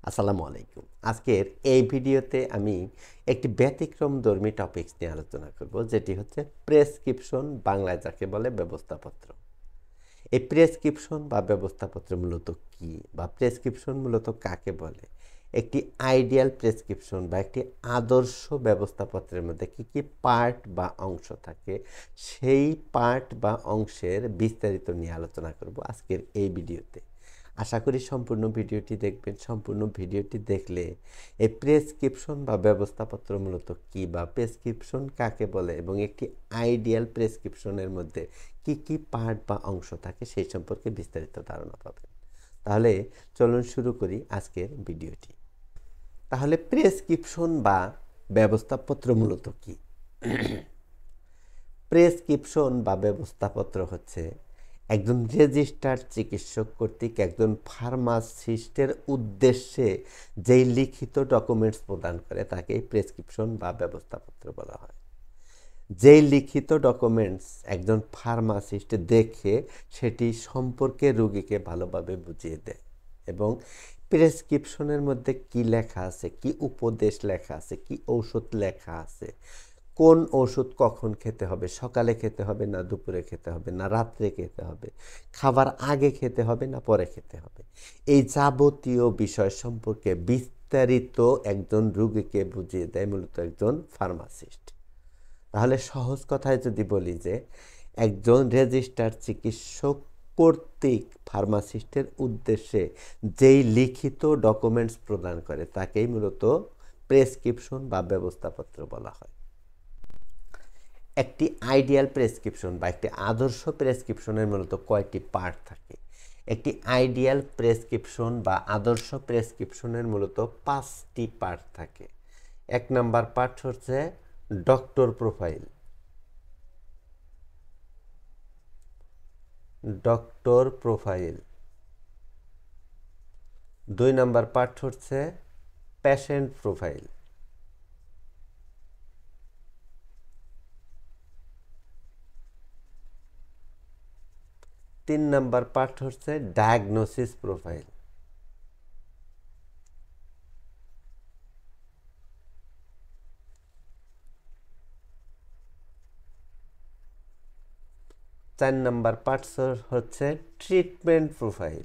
আসসালামু আলাইকুম। আজকের এই ভিডিওতে আমি একটি ব্যতিক্রমধর্মী টপিকস নিয়ে আলোচনা করব, যেটি হচ্ছে প্রেসক্রিপশন, বাংলায় যাকে বলে ব্যবস্থাপত্র। এই প্রেসক্রিপশন বা ব্যবস্থাপত্র মূলত কী, বা প্রেসক্রিপশন মূলত কাকে বলে, একটি আইডিয়াল প্রেসক্রিপশন বা একটি আদর্শ ব্যবস্থাপত্রের মধ্যে কী কী পার্ট বা অংশ থাকে, সেই পার্ট বা অংশের বিস্তারিত নিয়ে আলোচনা করব আজকের এই ভিডিওতে। আশা করি সম্পূর্ণ ভিডিওটি দেখবেন। সম্পূর্ণ ভিডিওটি দেখলে এই প্রেসক্রিপশন বা ব্যবস্থাপত্র মূলত কী, বা প্রেসক্রিপশন কাকে বলে, এবং একটি আইডিয়াল প্রেসক্রিপশনের মধ্যে কী কী পার্ট বা অংশ থাকে সেই সম্পর্কে বিস্তারিত ধারণা পাবেন। তাহলে চলুন শুরু করি আজকের ভিডিওটি। তাহলে প্রেসক্রিপশন বা ব্যবস্থাপত্র মূলত কী? প্রেসক্রিপশন বা ব্যবস্থাপত্র হচ্ছে একজন রেজিস্টার্ড চিকিৎসক কর্তৃক একজন ফার্মাসিস্টের উদ্দেশ্যে যেই লিখিত ডকুমেন্টস প্রদান করে তাকে প্রেসক্রিপশন বা ব্যবস্থাপত্র বলা হয়। যেই লিখিত ডকুমেন্টস একজন ফার্মাসিস্ট দেখে সেটি সম্পর্কে রোগীকে ভালোভাবে বুঝিয়ে দেয়, এবং প্রেসক্রিপশনের মধ্যে কি লেখা আছে, কি উপদেশ লেখা আছে, কি ঔষধ লেখা আছে, কোন ওষুধ কখন খেতে হবে, সকালে খেতে হবে না দুপুরে খেতে হবে না রাত্রে খেতে হবে, খাবার আগে খেতে হবে না পরে খেতে হবে, এই যাবতীয় বিষয় সম্পর্কে বিস্তারিত একজন রোগীকে বুঝিয়ে দেয় মূলত একজন ফার্মাসিস্ট। তাহলে সহজ কথায় যদি বলি যে একজন রেজিস্টার্ড চিকিৎসক কর্তৃক ফার্মাসিস্টের উদ্দেশ্যে যেই লিখিত ডকুমেন্টস প্রদান করে তাকেই মূলত প্রেসক্রিপশন বা ব্যবস্থাপত্র বলা হয়। একটি আইডিয়াল প্রেসক্রিপশন বা একটি আদর্শ প্রেসক্রিপশনের মূলত কয়টি পার্ট থাকে? একটি আইডিয়াল প্রেসক্রিপশন বা আদর্শ প্রেসক্রিপশনের মূলত 5টি পার্ট থাকে। 1 নম্বর পার্ট হচ্ছে ডক্টর প্রোফাইল। ডক্টর প্রোফাইল 2 নম্বর পার্ট হচ্ছে পেশেন্ট প্রোফাইল। 3 নম্বর পার্ট হচ্ছে ডায়াগনোসিস প্রোফাইল। 4 নম্বর পার্ট হচ্ছে ট্রিটমেন্ট প্রোফাইল।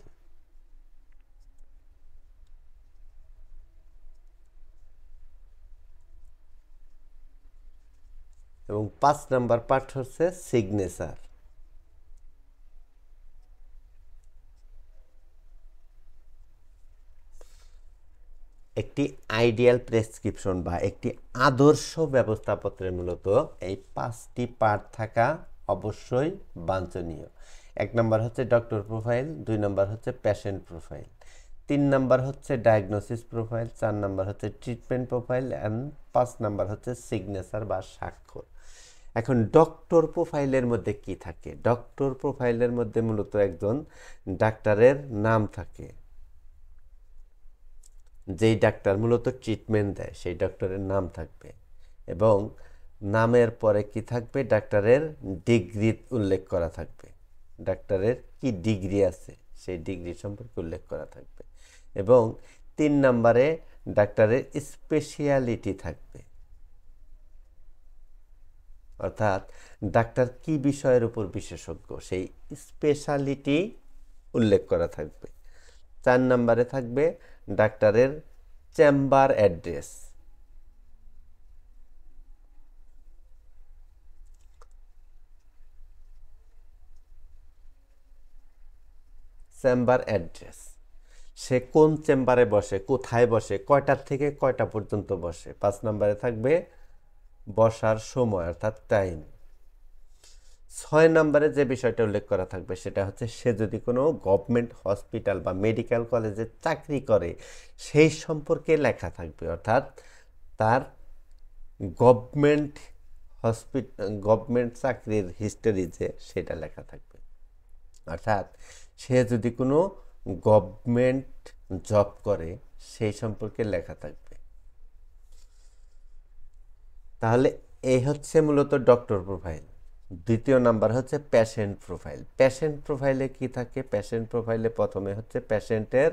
এবং 5 নম্বর পার্ট হচ্ছে সিগনেচার। একটি আইডিয়াল প্রেসক্রিপশন বা একটি আদর্শ ব্যবস্থাপত্রের মূলত এই 5টি পার্ট থাকা অবশ্যই বাঞ্ছনীয়। 1 নম্বর হচ্ছে ডক্টর প্রোফাইল, 2 নম্বর হচ্ছে পেশেন্ট প্রোফাইল, 3 নম্বর হচ্ছে ডায়াগনোসিস প্রোফাইল, 4 নম্বর হচ্ছে ট্রিটমেন্ট প্রোফাইল, অ্যান্ড 5 নম্বর হচ্ছে সিগনেচার বা স্বাক্ষর। এখন ডক্টর প্রোফাইলের মধ্যে কি থাকে? ডক্টর প্রোফাইলের মধ্যে মূলত একজন ডাক্তারের নাম থাকে, যেই ডাক্তার মূলত ট্রিটমেন্ট দেয় সেই ডক্টরের নাম থাকবে, এবং নামের পরে কি থাকবে? ডাক্তারের ডিগ্রি উল্লেখ করা থাকবে। ডাক্তারের কি ডিগ্রি আছে সেই ডিগ্রি সম্পর্কে উল্লেখ করা থাকবে, এবং 3 নম্বরে ডাক্তারের স্পেশালিটি থাকবে, অর্থাৎ ডাক্তার কি বিষয়ের উপর বিশেষজ্ঞ সেই স্পেশালিটি উল্লেখ করা থাকবে। 4 নম্বরে থাকবে ডাক্তারের চেম্বার অ্যাড্রেস। চেম্বার অ্যাড্রেস, সে কোন চেম্বারে বসে, কোথায় বসে, কয়টার থেকে কয়টা পর্যন্ত বসে। 5 নম্বরে থাকবে বসার সময় অর্থাৎ টাইম। 6 নম্বরে যে বিষয়টা উল্লেখ করা থাকবে সেটা হচ্ছে সে যদি কোনো গভর্নমেন্ট হসপিটাল বা মেডিকেল কলেজে চাকরি করে সেই সম্পর্কে লেখা থাকবে, অর্থাৎ তার গভর্নমেন্ট চাকরির হিস্টোরি যে সেটা লেখা থাকবে, অর্থাৎ সে যদি কোনো গভর্নমেন্ট জব করে সেই সম্পর্কে লেখা থাকবে। তাহলে এই হচ্ছে মূলত ডক্টর প্রোফাইল। দ্বিতীয় নাম্বার হচ্ছে পেশেন্ট প্রোফাইল। পেশেন্ট প্রোফাইলে কি থাকে? পেশেন্ট প্রোফাইলে প্রথমে হচ্ছে পেশেন্টের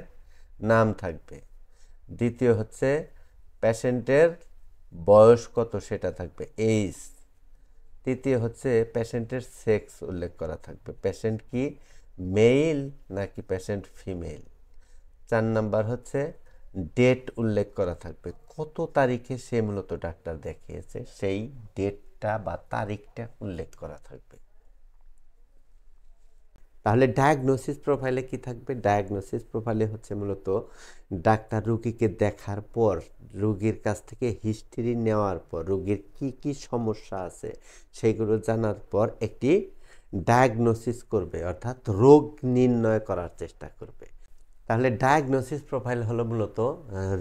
নাম থাকবে, দ্বিতীয় হচ্ছে পেশেন্টের বয়স কত সেটা থাকবে, এইজ। তৃতীয় হচ্ছে পেশেন্টের সেক্স উল্লেখ করা থাকবে, পেশেন্ট কি মেল নাকি পেশেন্ট ফিমেল। 4 নাম্বার হচ্ছে ডেট উল্লেখ করা থাকবে, কত তারিখে সে মূলত ডাক্তার দেখিয়েছে সেই ডেটটা বা তারিখটা উল্লেখ করা থাকবে। তাহলে ডায়াগনোসিস প্রোফাইলে কি থাকবে? ডায়াগনোসিস প্রোফাইলে হচ্ছে মূলত ডাক্তার রুগীকে দেখার পর, রুগীর কাছ থেকে হিস্ট্রি নেওয়ার পর, রুগীর কি কি সমস্যা আছে সেগুলো জানার পর একটি ডায়াগনোসিস করবে, অর্থাৎ রোগ নির্ণয় করার চেষ্টা করবে। তাহলে ডায়াগনোসিস প্রোফাইল হলো মূলত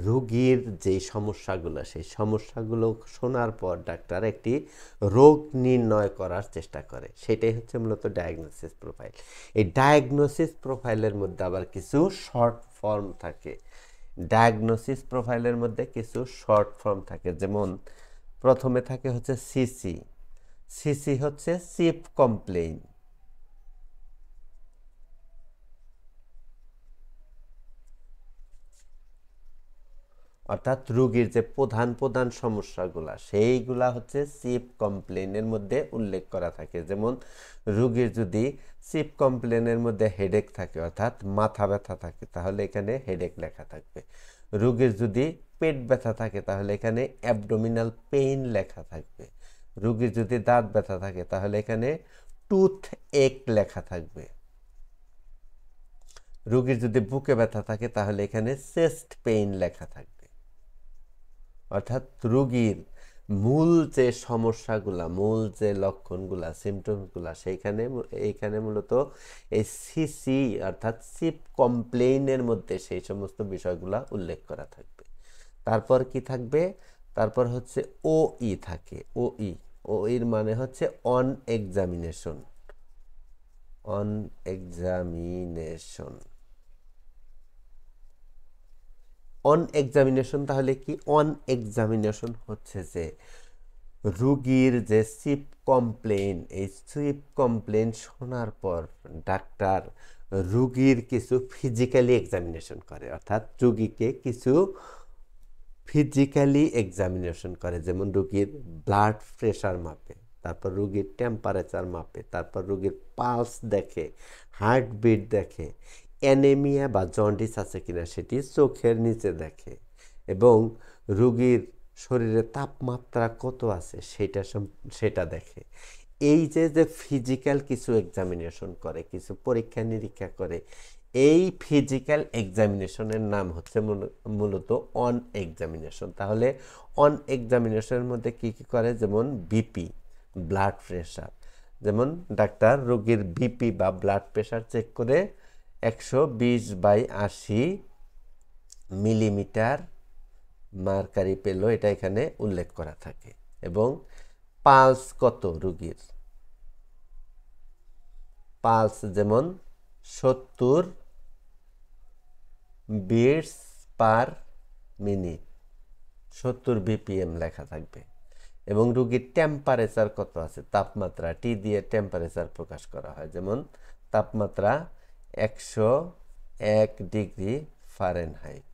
রোগীর যেই সমস্যাগুলো, সেই সমস্যাগুলো শোনার পর ডাক্তার একটি রোগ নির্ণয় করার চেষ্টা করে, সেটাই হচ্ছে মূলত ডায়াগনোসিস প্রোফাইল। এই ডায়াগনোসিস প্রোফাইলের মধ্যে আবার কিছু শর্ট ফর্ম থাকে। ডায়াগনোসিস প্রোফাইলের মধ্যে কিছু শর্ট ফর্ম থাকে, যেমন প্রথমে থাকে হচ্ছে সিসি। সিসি হচ্ছে চিফ কমপ্লেইন, অর্থাৎ রোগীর যে প্রধান প্রধান সমস্যাগুলা সেইগুলা হচ্ছে চিফ কমপ্লেনের মধ্যে উল্লেখ করা থাকে। যেমন রোগীর যদি চিফ কমপ্লেনের মধ্যে হেডেক থাকে, অর্থাৎ মাথা ব্যথা থাকে, তাহলে এখানে হেডেক লেখা থাকবে। রোগীর যদি পেট ব্যথা থাকে তাহলে এখানে অ্যাবডোমিনাল পেইন লেখা থাকবে। রোগীর যদি দাঁত ব্যথা থাকে তাহলে এখানে টুথ এক লেখা থাকবে। রোগীর যদি বুকে ব্যথা থাকে তাহলে এখানে চেস্ট পেইন লেখা থাকবে। অর্থাৎ রোগীর মূল যে সমস্যাগুলা, মূল যে লক্ষণগুলা, সিমটমসগুলা, এইখানে মূলত এই সিসি অর্থাৎ চিফ কমপ্লেইনের মধ্যে সেই সমস্ত বিষয়গুলা উল্লেখ করা থাকবে। তারপর কি থাকবে? তারপর হচ্ছে ওই থাকে। ওইর মানে হচ্ছে on examination. On examination on examination তাহলে কি? অন এক্সামিনেশন হচ্ছে যে রোগীর যে চিফ কমপ্লেইন, এই চিফ কমপ্লেইন শোনার পর ডাক্তার রোগীর কিছু ফিজিক্যালি এক্সামিনেশন করে, অর্থাৎ রোগীকে কিছু ফিজিক্যালি এক্সামিনেশন করে। যেমন রোগীর ব্লাড প্রেশার মাপে, তারপর রোগীর টেম্পারেচার মাপে, তারপর রোগীর পালস দেখে, হার্টবিট দেখে, অ্যানেমিয়া বা জন্ডিস আছে কিনা সেটি চোখের নিচে দেখে, এবং রোগীর শরীরে তাপমাত্রা কত আছে সেটা দেখে। এই যে ফিজিক্যাল কিছু এক্সামিনেশন করে, কিছু পরীক্ষা নিরীক্ষা করে, এই ফিজিক্যাল এক্সামিনেশনের নাম হচ্ছে মূলত অন এক্সামিনেশন। তাহলে অন এক্সামিনেশনের মধ্যে কি কি করে? যেমন বিপি, ব্লাড প্রেশার। যেমন ডাক্তার রোগীর বিপি বা ব্লাড প্রেশার চেক করে 120/80 মিলিমিটার মার্কারি পেল, এটা এখানে উল্লেখ করা থাকে। এবং পালস কত রোগীর? পালস যেমন 70 বিটস পার মিনিট, 70 বিপিএম লেখা থাকবে। এবং রোগীর টেম্পারেচার কত আছে? তাপমাত্রা, টি দিয়ে টেম্পারেচার প্রকাশ করা হয়, যেমন তাপমাত্রা 101 ডিগ্রি ফারেনহাইট,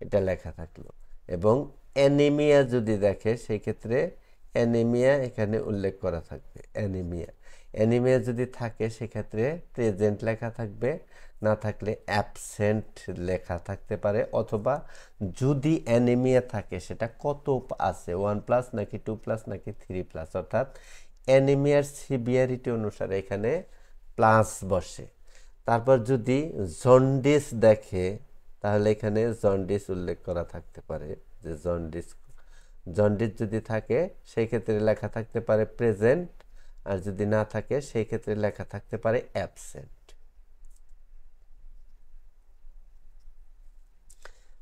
এটা লেখা থাকলো। এবং অ্যানিমিয়া যদি দেখে সেই ক্ষেত্রে অ্যানিমিয়া এখানে উল্লেখ করা থাকবে। অ্যানিমিয়া যদি থাকে সেক্ষেত্রে প্রেজেন্ট লেখা থাকবে, না থাকলে অ্যাবসেন্ট লেখা থাকতে পারে। অথবা যদি অ্যানিমিয়া থাকে সেটা কত আছে, 1+ নাকি 2+ নাকি 3+, অর্থাৎ অ্যানিমিয়ার সিভিয়ারিটি অনুসারে এখানে প্লাস বসে। তারপর যদি জন্ডিস দেখে তাহলে এখানে জন্ডিস উল্লেখ করা থাকতে পারে, যে জন্ডিস যদি থাকে সেই ক্ষেত্রে লেখা থাকতে পারে প্রেজেন্ট, আর যদি না থাকে সেই ক্ষেত্রে লেখা থাকতে পারে অ্যাবসেন্ট।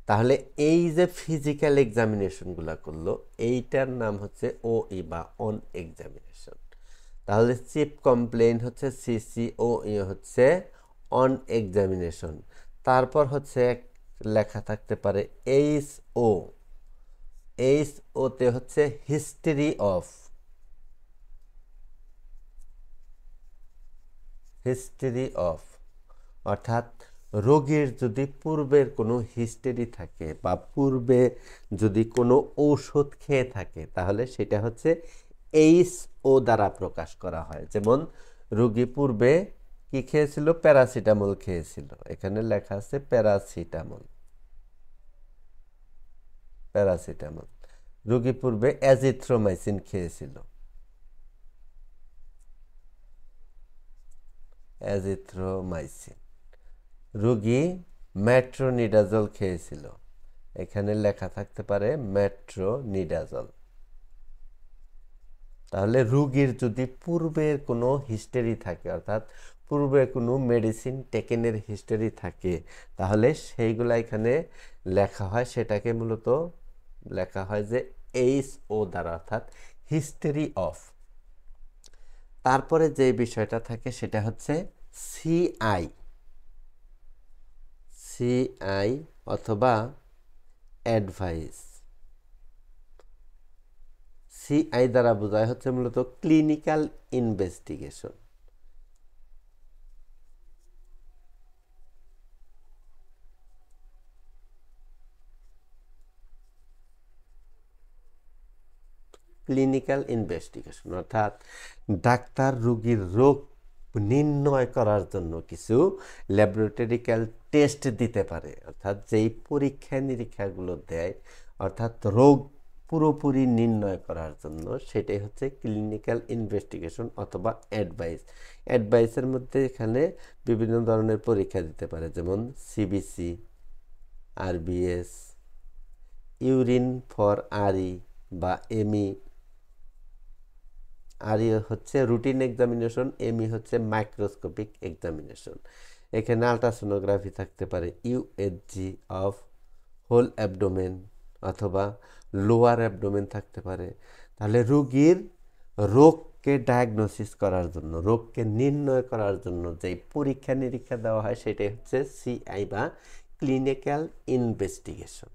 তাহলে এই যে ফিজিক্যাল এক্সামিনেশনগুলো করলো, এইটার নাম হচ্ছে ওই বা অন এক্সামিনেশন। তাহলে চিফ কমপ্লেইন হচ্ছে সিসি, ওই হচ্ছে অন এক্সামিনেশন। তারপর হচ্ছে লেখা থাকতে পারে ওতে হচ্ছে হিস্ট্রি অফ, অর্থাৎ রোগীর যদি পূর্বের কোনো হিস্টরি থাকে বা পূর্বে যদি কোনো ঔষধ খেয়ে থাকে তাহলে সেটা হচ্ছে এইচও দ্বারা প্রকাশ করা হয়। যেমন রোগী পূর্বে কি খেয়েছিল, প্যারাসিটামল খেয়েছিল, এখানে লেখা আছে প্যারাসিটামল। প্যারাসিটামল। রোগী পূর্বে অ্যাজিথ্রোমাইসিন খেয়েছিল, অ্যাজিথ্রোমাইসিন। রোগী মেট্রোনিডাজল খেয়েছিল, এখানে লেখা থাকতে পারে মেট্রোনিডাজল। তাহলে রোগীর যদি পূর্বের কোনো হিস্টরি থাকে, অর্থাৎ পূর্বে কোনো মেডিসিন টেকেনের হিস্টরি থাকে, তাহলে সেইগুলা এখানে লেখা হয়, সেটাকে মূলত লেখা হয় যে এইচও দ্বারা, অর্থাৎ হিস্টরি অফ। তারপরে যে বিষয়টা থাকে সেটা হচ্ছে সিআই। সিআই অথবা অ্যাডভাইস। সিআই দ্বারা বোঝায় হচ্ছে মূলত ক্লিনিক্যাল ইনভেস্টিগেশন। ক্লিনিক্যাল ইনভেস্টিগেশন অর্থাৎ ডাক্তার রোগীর রোগ নির্ণয় করার জন্য কিছু ল্যাবরেটরিক্যাল টেস্ট দিতে পারে, অর্থাৎ যেই পরীক্ষা নিরীক্ষাগুলো দেয়, অর্থাৎ রোগ পুরোপুরি নির্ণয় করার জন্য, সেটাই হচ্ছে ক্লিনিক্যাল ইনভেস্টিগেশন অথবা অ্যাডভাইস। অ্যাডভাইসের মধ্যে এখানে বিভিন্ন ধরনের পরীক্ষা দিতে পারে, যেমন সিবিসি, আরবিএস, ইউরিন ফর আরই বা এমই। আরই হচ্ছে রুটিন এক্সামিনেশন, এমই হচ্ছে মাইক্রোস্কোপিক এক্সামিনেশন। এখানে আলট্রাসোনোগ্রাফি থাকতে পারে, ইউএসজি অফ হোল অ্যাবডোমেন অথবা লোয়ার অ্যাবডোমেন থাকতে পারে। তাহলে রোগীর রোগকে ডায়াগনোসিস করার জন্য, রোগকে নির্ণয় করার জন্য যেই পরীক্ষা নিরীক্ষা দেওয়া হয় সেটাই হচ্ছে সিআই বা ক্লিনিক্যাল ইনভেস্টিগেশন।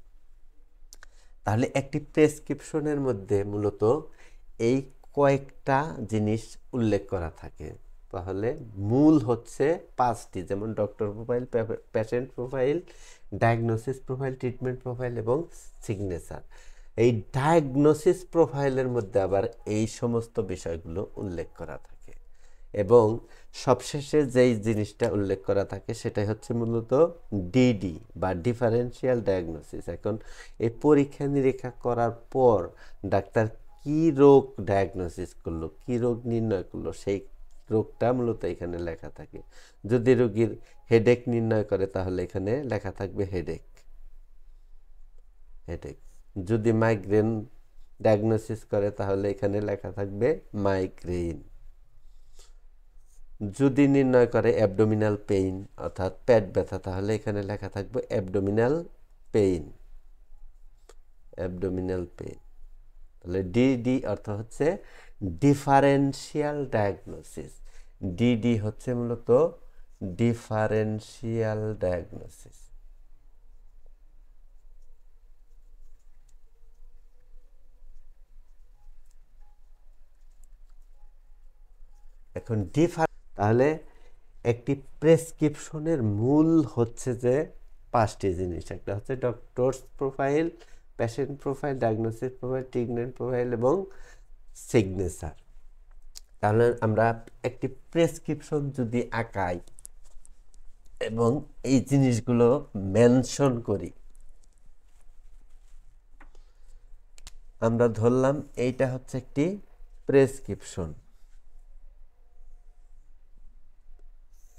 তাহলে একটি প্রেসক্রিপশনের মধ্যে মূলত এই কয়েকটা জিনিস উল্লেখ করা থাকে। তাহলে মূল হচ্ছে 5টি, যেমন doctor profile, patient profile, diagnosis profile, treatment profile এবং সিগনেচার। এই ডায়াগনোসিস প্রোফাইলের মধ্যে আবার এই সমস্ত বিষয়গুলো উল্লেখ করা থাকে এবং সবশেষে যেই জিনিসটা উল্লেখ করা থাকে সেটাই হচ্ছে মূলত ডিডি বা ডিফারেন্সিয়াল ডায়াগনোসিস। এখন এই পরীক্ষা নিরীক্ষা করার পর ডাক্তার কি রোগ ডায়াগনোসিস করলো, কি রোগ নির্ণয় করলো, সেই রোগটা মূলত এখানে লেখা থাকে। যদি রোগীর হেডেক নির্ণয় করে তাহলে এখানে লেখা থাকবে হেডেক। হেডেক। যদি মাইগ্রেন ডায়াগনোসিস করে তাহলে এখানে লেখা থাকবে মাইগ্রেন। যদি নির্ণয় করে অ্যাবডোমিনাল পেইন অর্থাৎ পেট ব্যথা তাহলে এখানে লেখা থাকবে অ্যাবডোমিনাল পেইন। Abdominal pain. তাহলে ডিডি অর্থ হচ্ছে ডিফারেন্সিয়াল ডায়াগনোসিস। ডিডি হচ্ছে মূলত ডিফারেন্সিয়াল ডায়াগনোসিস। এখন তাহলে একটি প্রেসক্রিপশনের মূল হচ্ছে যে 5টি জিনিস। একটা হচ্ছে doctors profile, patient profile, diagnosis profile, treatment profile এবং সিগনেচার। তাহলে আমরা একটি প্রেসক্রিপশন যদি আঁকাই এবং এই জিনিসগুলো মেনশন করি, আমরা ধরলাম এইটা হচ্ছে একটি প্রেসক্রিপশন,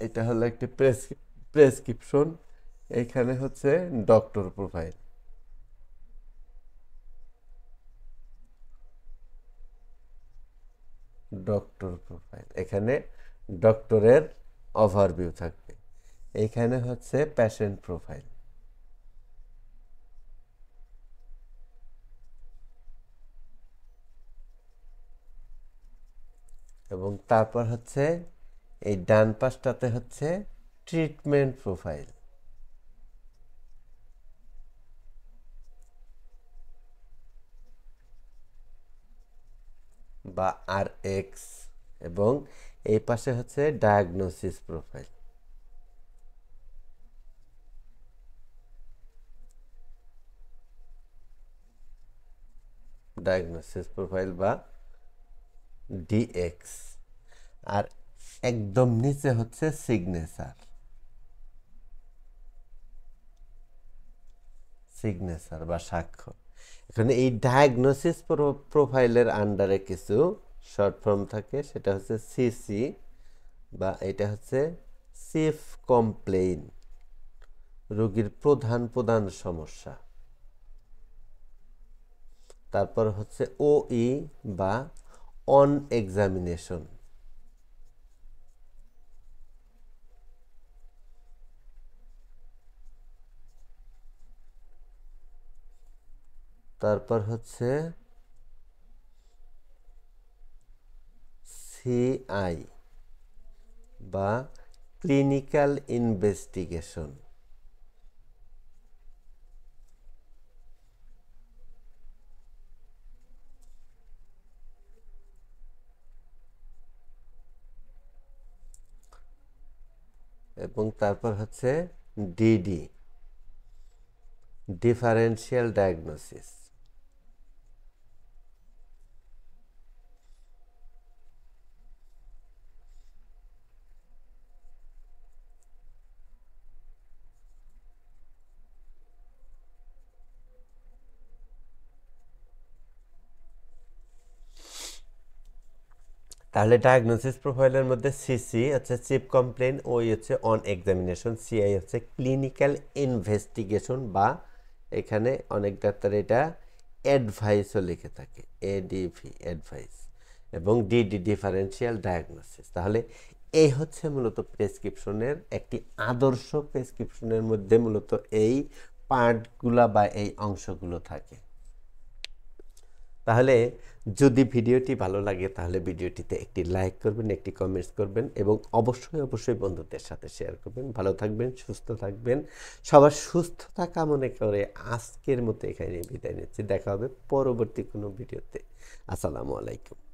এটা হলো একটি প্রেসক্রিপশন। এইখানে হচ্ছে ডক্টর প্রোফাইল, ডক্টর প্রোফাইল। এখানে ডক্টরের ওভারভিউ থাকবে। এইখানে হচ্ছে পেশেন্ট প্রোফাইল, এবং তারপর হচ্ছে এই ডান পাশটাতে হচ্ছে ট্রিটমেন্ট প্রোফাইল বা RX, এবং এই পাশে হচ্ছে ডায়াগনোসিস প্রোফাইল। ডায়াগনোসিস প্রোফাইল বা ডিএক্স। আর একদম নিচে হচ্ছে সিগনেচার, সিগনেচার বা স্বাক্ষর। এখানে এই ডায়াগনোসিস প্রোফাইলের আন্ডারে কিছু শর্ট ফর্ম থাকে, সেটা হচ্ছে সিসি বা এটা হচ্ছে চিফ কমপ্লেইন, রোগীর প্রধান প্রধান সমস্যা। তারপর হচ্ছে ওই বা অন এক্সামিনেশন। তারপর হচ্ছে সিআই বা ক্লিনিক্যাল ইনভেস্টিগেশন। এবং তারপর হচ্ছে ডিডি, ডিফারেন্সিয়াল ডায়াগনোসিস। তাহলে ডায়াগনোসিস প্রোফাইলের মধ্যে সিসি হচ্ছে চিফ কমপ্লেন, ওই হচ্ছে অন এক্সামিনেশন, সিআই হচ্ছে ক্লিনিক্যাল ইনভেস্টিগেশন বা এখানে অনেক ডাক্তার এটা অ্যাডভাইসও লিখে থাকে, এডিভি অ্যাডভাইস, এবং ডিডি ডিফারেন্সিয়াল ডায়াগনোসিস। তাহলে এই হচ্ছে মূলত প্রেসক্রিপশনের একটি আদর্শ প্রেসক্রিপশনের মধ্যে মূলত এই পার্টগুলা বা এই অংশগুলো থাকে। তাহলে যদি ভিডিওটি ভালো লাগে তাহলে ভিডিওটিতে একটি লাইক করবেন, একটি কমেন্টস করবেন এবং অবশ্যই অবশ্যই বন্ধুদের সাথে শেয়ার করবেন। ভালো থাকবেন, সুস্থ থাকবেন। সবার সুস্থতা কামনা করে আজকের মতো এখানে বিদায় নিচ্ছি। দেখা হবে পরবর্তী কোনো ভিডিওতে। আসসালামু আলাইকুম।